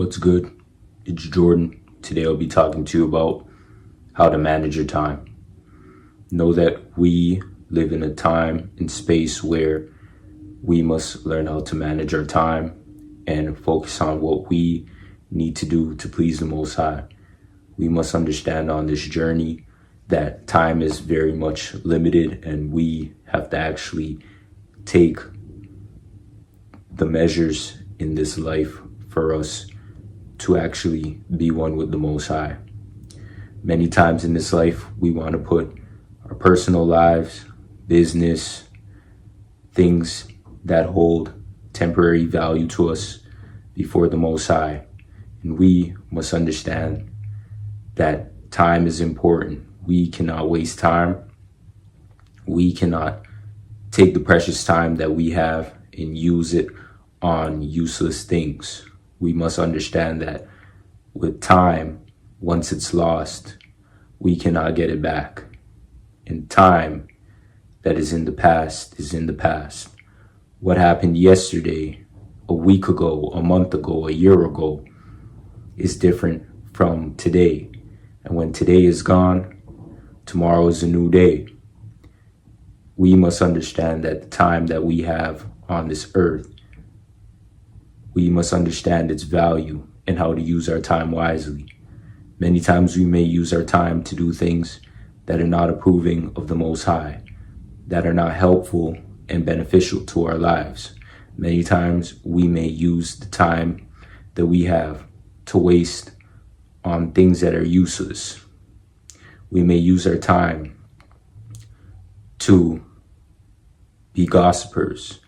What's good? It's Jordan. Today I'll be talking to you about how to manage your time. Know that we live in a time and space where we must learn how to manage our time and focus on what we need to do to please the Most High. We must understand on this journey that time is very much limited, and we have to actually take the measures in this life for us to actually be one with the Most High. Many times in this life, we want to put our personal lives, business, things that hold temporary value to us before the Most High. And we must understand that time is important. We cannot waste time. We cannot take the precious time that we have and use it on useless things. We must understand that with time, once it's lost, we cannot get it back. And time that is in the past is in the past. What happened yesterday, a week ago, a month ago, a year ago is different from today. And when today is gone, tomorrow is a new day. We must understand that the time that we have on this earth, we must understand its value and how to use our time wisely. Many times we may use our time to do things that are not approving of the Most High, that are not helpful and beneficial to our lives. Many times we may use the time that we have to waste on things that are useless. We may use our time to be gossipers,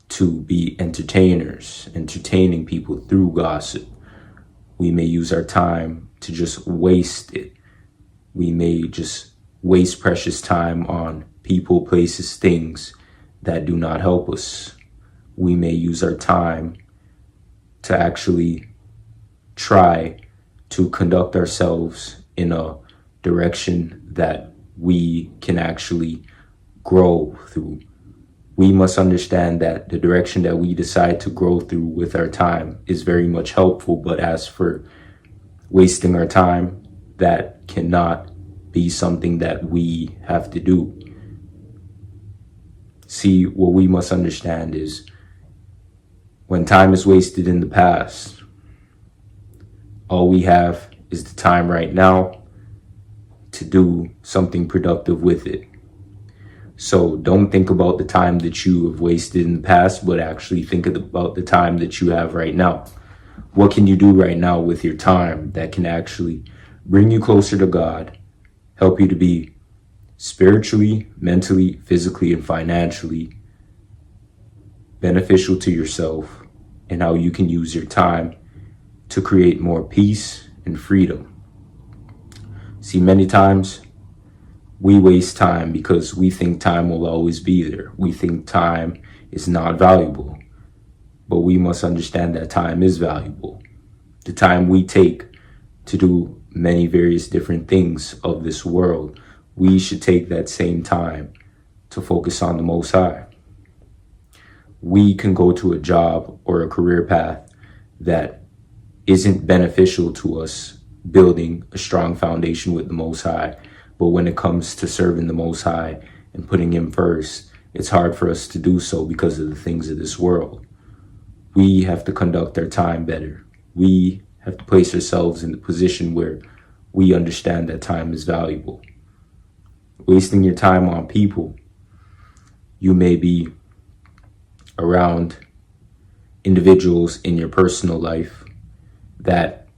to be entertainers, entertaining people through gossip. We may use our time to just waste it. We may just waste precious time on people, places, things that do not help us. We may use our time to actually try to conduct ourselves in a direction that we can actually grow through. We must understand that the direction that we decide to grow through with our time is very much helpful. But as for wasting our time, that cannot be something that we have to do. See, what we must understand is when time is wasted in the past, all we have is the time right now to do something productive with it. So don't think about the time that you have wasted in the past, but actually think about the time that you have right now. What can you do right now with your time that can actually bring you closer to God, help you to be spiritually, mentally, physically, and financially beneficial to yourself, and how you can use your time to create more peace and freedom? See, many times we waste time because we think time will always be there. We think time is not valuable, but we must understand that time is valuable. The time we take to do many various different things of this world, we should take that same time to focus on the Most High. We can go to a job or a career path that isn't beneficial to us, building a strong foundation with the Most High. But when it comes to serving the Most High and putting Him first, it's hard for us to do so because of the things of this world. We have to conduct our time better. We have to place ourselves in the position where we understand that time is valuable. Wasting your time on people, you may be around individuals in your personal life that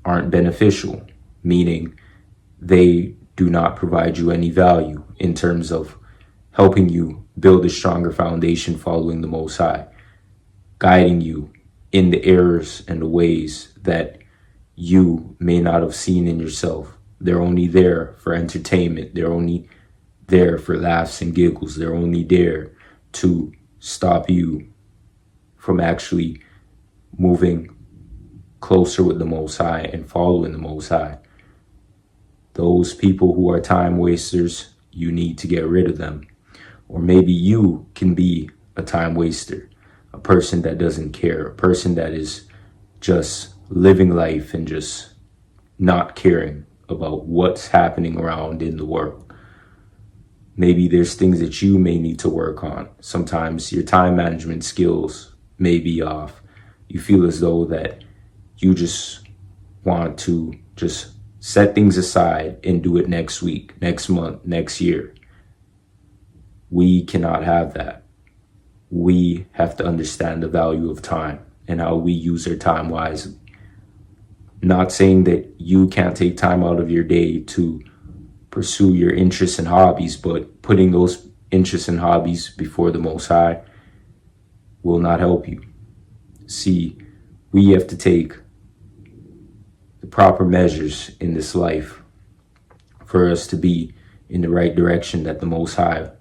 aren't beneficial, meaning they do not provide you any value in terms of helping you build a stronger foundation following the Most High, guiding you in the errors and the ways that you may not have seen in yourself. They're only there for entertainment. They're only there for laughs and giggles. They're only there to stop you from actually moving closer with the Most High and following the Most High. Those people who are time wasters, you need to get rid of them. Or maybe you can be a time waster, a person that doesn't care, a person that is just living life and just not caring about what's happening around in the world. Maybe there's things that you may need to work on. Sometimes your time management skills may be off. You feel as though that you just want to just set things aside and do it next week, next month, next year. We cannot have that. We have to understand the value of time and how we use our time wisely. Not saying that you can't take time out of your day to pursue your interests and hobbies, but putting those interests and hobbies before the Most High will not help you. See, we have to take the proper measures in this life for us to be in the right direction that the Most High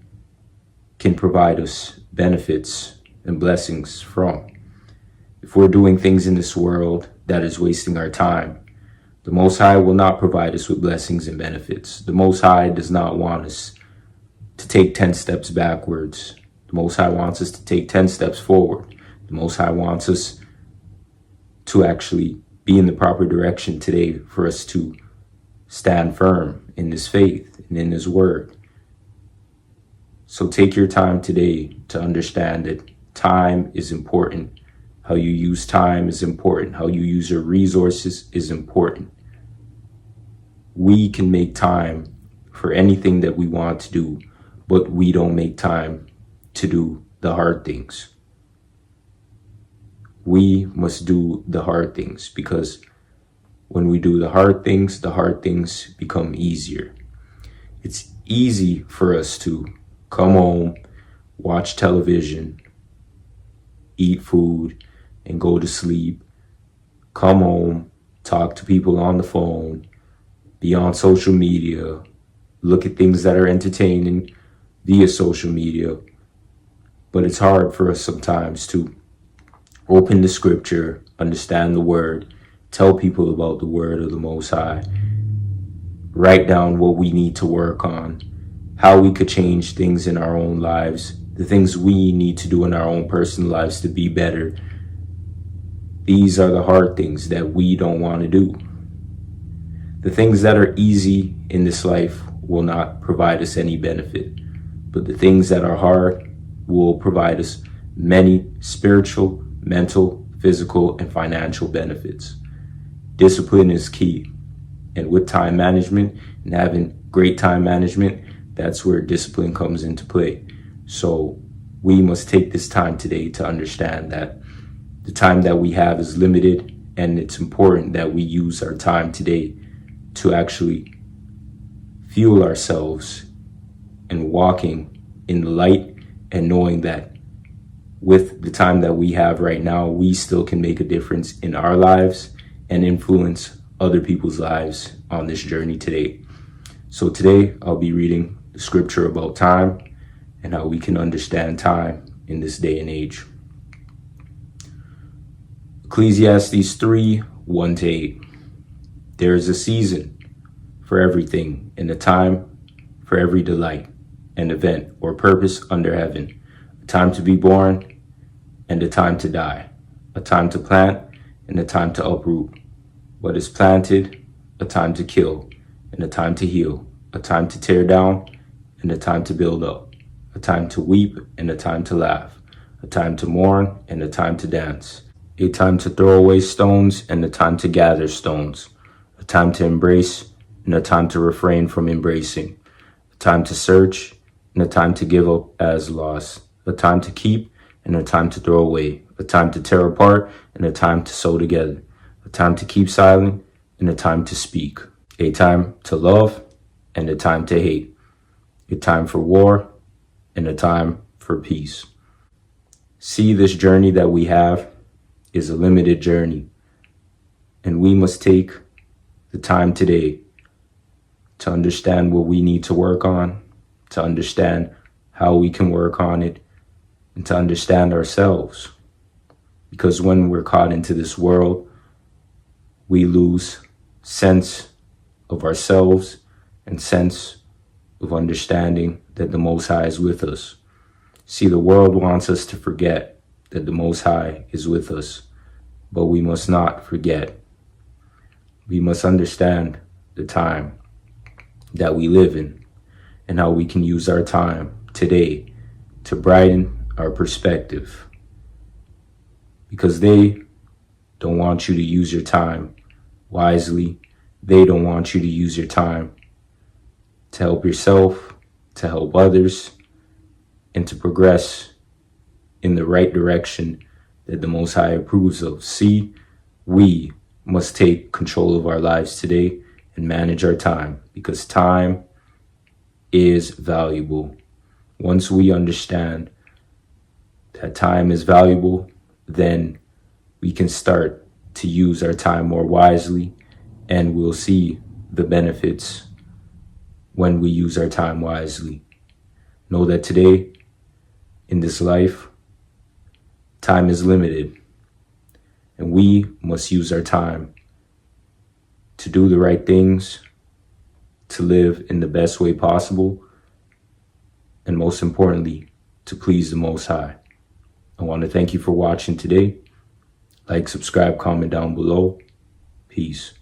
can provide us benefits and blessings from. If we're doing things in this world that is wasting our time, the Most High will not provide us with blessings and benefits. The Most High does not want us to take 10 steps backwards. The Most High wants us to take 10 steps forward. The Most High wants us to actually be in the proper direction today for us to stand firm in this faith and in His word. So take your time today to understand that time is important. How you use time is important. How you use your resources is important. We can make time for anything that we want to do, but we don't make time to do the hard things. We must do the hard things, because when we do the hard things become easier. It's easy for us to come home, watch television, eat food, and go to sleep. Come home, talk to people on the phone, be on social media, look at things that are entertaining via social media. But it's hard for us sometimes to open the scripture, understand the word, tell people about the word of the Most High, write down what we need to work on, how we could change things in our own lives, the things we need to do in our own personal lives to be better. These are the hard things that we don't want to do. The things that are easy in this life will not provide us any benefit, but the things that are hard will provide us many spiritual, mental, physical, and financial benefits. Discipline is key. And with time management and having great time management, that's where discipline comes into play. So we must take this time today to understand that the time that we have is limited, and it's important that we use our time today to actually fuel ourselves and walking in the light, and knowing that with the time that we have right now, we still can make a difference in our lives and influence other people's lives on this journey today. So today I'll be reading the scripture about time and how we can understand time in this day and age. Ecclesiastes 3:1-8. There is a season for everything, and a time for every delight, an event or purpose under heaven, a time to be born and a time to die, a time to plant and a time to uproot what is planted, a time to kill and a time to heal, a time to tear down and a time to build up, a time to weep and a time to laugh, a time to mourn and a time to dance, a time to throw away stones and a time to gather stones, a time to embrace and a time to refrain from embracing, a time to search and a time to give up as lost, a time to keep and a time to throw away, a time to tear apart and a time to sew together, a time to keep silent and a time to speak, a time to love and a time to hate, a time for war and a time for peace. See, this journey that we have is a limited journey, and we must take the time today to understand what we need to work on, to understand how we can work on it, and to understand ourselves. Because when we're caught into this world, we lose sense of ourselves and sense of understanding that the Most High is with us. See, the world wants us to forget that the Most High is with us, but we must not forget We must understand the time that we live in and how we can use our time today to brighten our perspective. Because they don't want you to use your time wisely. They don't want you to use your time to help yourself, to help others, and to progress in the right direction that the Most High approves of. See, we must take control of our lives today and manage our time, because time is valuable. Once we understand that time is valuable, then we can start to use our time more wisely, and we'll see the benefits when we use our time wisely. Know that today, in this life, time is limited, and we must use our time to do the right things, to live in the best way possible, and most importantly, to please the Most High. I want to thank you for watching today. Like, subscribe, comment down below. Peace.